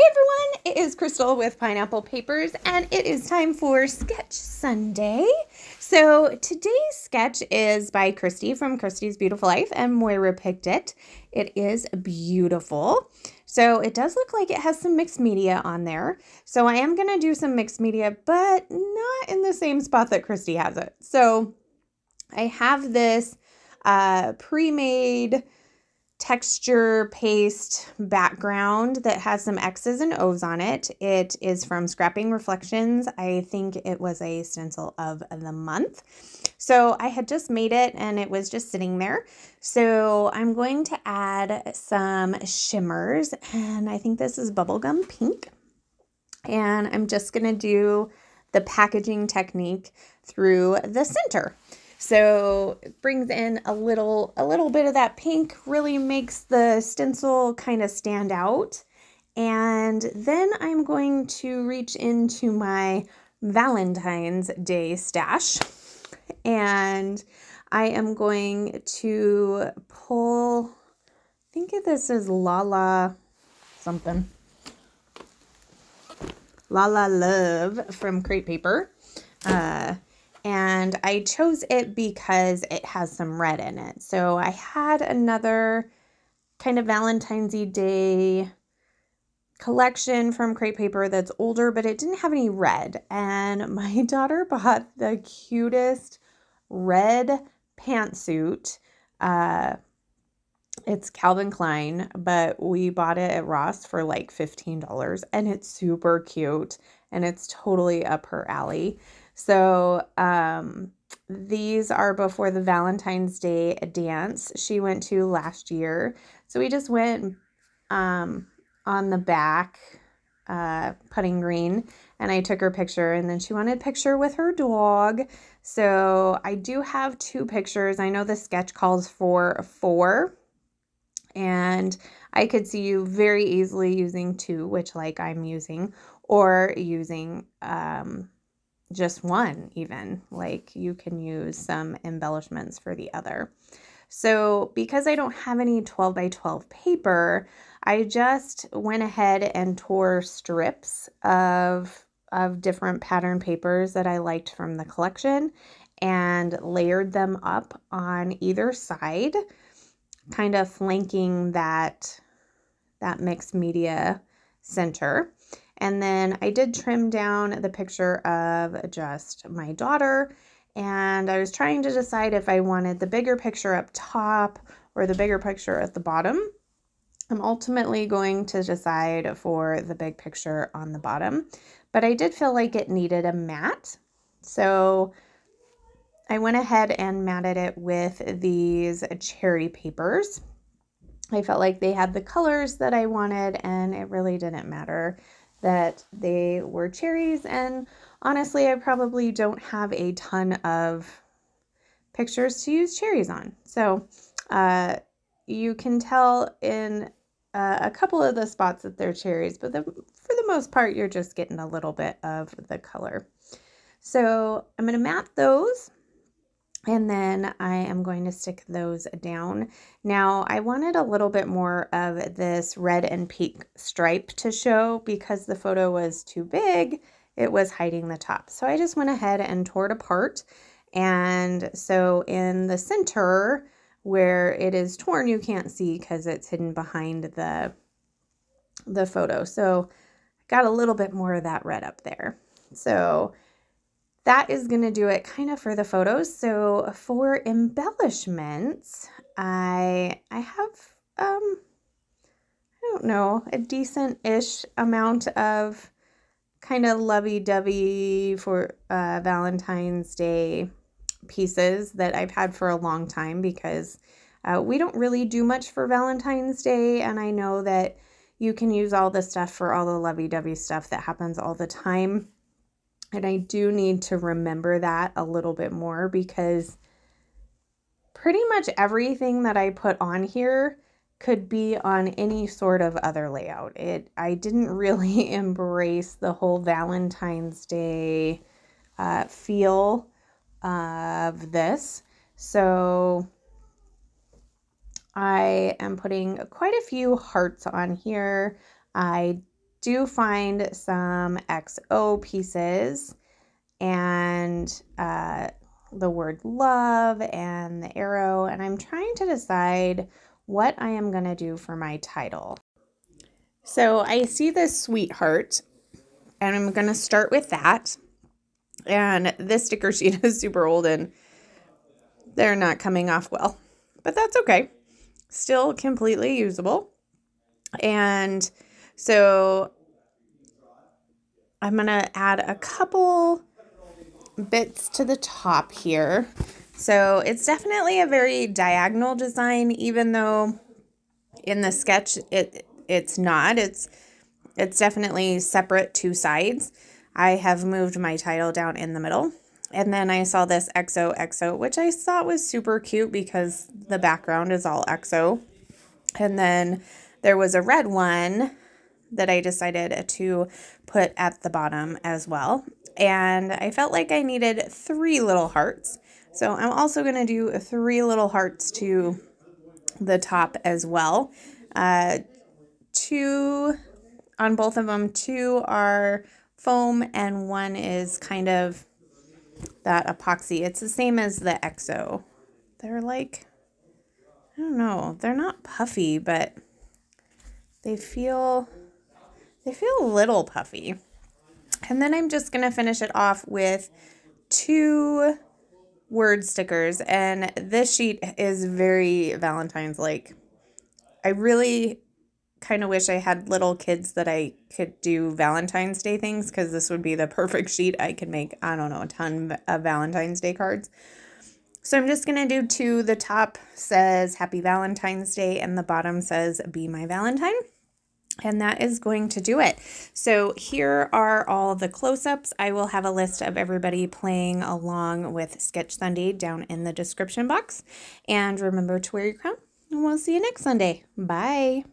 Hey everyone, it is Crystal with Pineapple Papers, and it is time for Sketch Sunday. So today's sketch is by Christy from Christy's Beautiful Life, and Moira picked it. It is beautiful. So it does look like it has some mixed media on there. So I am going to do some mixed media, but not in the same spot that Christy has it. So I have this pre-made texture paste background that has some X's and O's on it. It is from Scrapping Reflections. I think it was a stencil of the month. So I had just made it and it was just sitting there. So I'm going to add some shimmers, and I think this is Bubblegum Pink. And I'm just going to do the packaging technique through the center. So it brings in a little bit of that pink, really makes the stencil kind of stand out. And then I'm going to reach into my Valentine's Day stash, and I am going to pull, I think this is Lala something. Lala Love from Crate Paper. And I chose it because it has some red in it. So I had another kind of Valentine's Day collection from Crate Paper that's older, but it didn't have any red. And my daughter bought the cutest red pantsuit. It's Calvin Klein, but we bought it at Ross for like $15, and it's super cute and it's totally up her alley. So these are before the Valentine's Day dance she went to last year. So we just went on the back putting green, and I took her picture, and then she wanted a picture with her dog. So I do have 2 pictures. I know the sketch calls for 4, and I could see you very easily using 2, which like I'm using, or using just 1 even. Like you can use some embellishments for the other. So because I don't have any 12 by 12 paper, I just went ahead and tore strips of different pattern papers that I liked from the collection and layered them up on either side, kind of flanking that mixed media center. And then I did trim down the picture of just my daughter, and I was trying to decide if I wanted the bigger picture up top or the bigger picture at the bottom. I'm ultimately going to decide for the big picture on the bottom, but I did feel like it needed a matte. So I went ahead and matted it with these cherry papers. I felt like they had the colors that I wanted, and it really didn't matter that they were cherries. And honestly, I probably don't have a ton of pictures to use cherries on. So you can tell in a couple of the spots that they're cherries, but for the most part, you're just getting a little bit of the color. So I'm going to mat those, and then I am going to stick those down. Now, I wanted a little bit more of this red and pink stripe to show because the photo was too big. It was hiding the top. So I just went ahead and tore it apart. And so in the center where it is torn, you can't see because it's hidden behind the photo. So I got a little bit more of that red up there. So that is going to do it kind of for the photos. So for embellishments, I have, I don't know, a decent-ish amount of kind of lovey-dovey for Valentine's Day pieces that I've had for a long time, because we don't really do much for Valentine's Day, and I know that you can use all the stuff for all the lovey-dovey stuff that happens all the time. And I do need to remember that a little bit more, because pretty much everything that I put on here could be on any sort of other layout. I didn't really embrace the whole Valentine's Day feel of this. So I am putting quite a few hearts on here. I do find some XO pieces and the word love and the arrow, and I'm trying to decide what I am going to do for my title. So I see this sweetheart, and I'm going to start with that. And this sticker sheet is super old and they're not coming off well, but that's okay. Still completely usable. And so I'm going to add a couple bits to the top here. So it's definitely a very diagonal design, even though in the sketch it's not. It's definitely separate two sides. I have moved my title down in the middle. And then I saw this XOXO, which I thought was super cute because the background is all XO. And then there was a red one that I decided to put at the bottom as well. And I felt like I needed 3 little hearts. So I'm also going to do 3 little hearts to the top as well. 2 on both of them. 2 are foam and 1 is kind of that epoxy. It's the same as the XO. They're like, I don't know, they're not puffy, but they feel a little puffy. And then I'm just going to finish it off with 2 word stickers. And this sheet is very Valentine's-like. I really kind of wish I had little kids that I could do Valentine's Day things, because this would be the perfect sheet. I could make, I don't know, a ton of Valentine's Day cards. So I'm just going to do 2. The top says Happy Valentine's Day and the bottom says Be My Valentine. And that is going to do it. So here are all the close-ups. I will have a list of everybody playing along with Sketch Sunday down in the description box. And remember to wear your crown. And we'll see you next Sunday. Bye.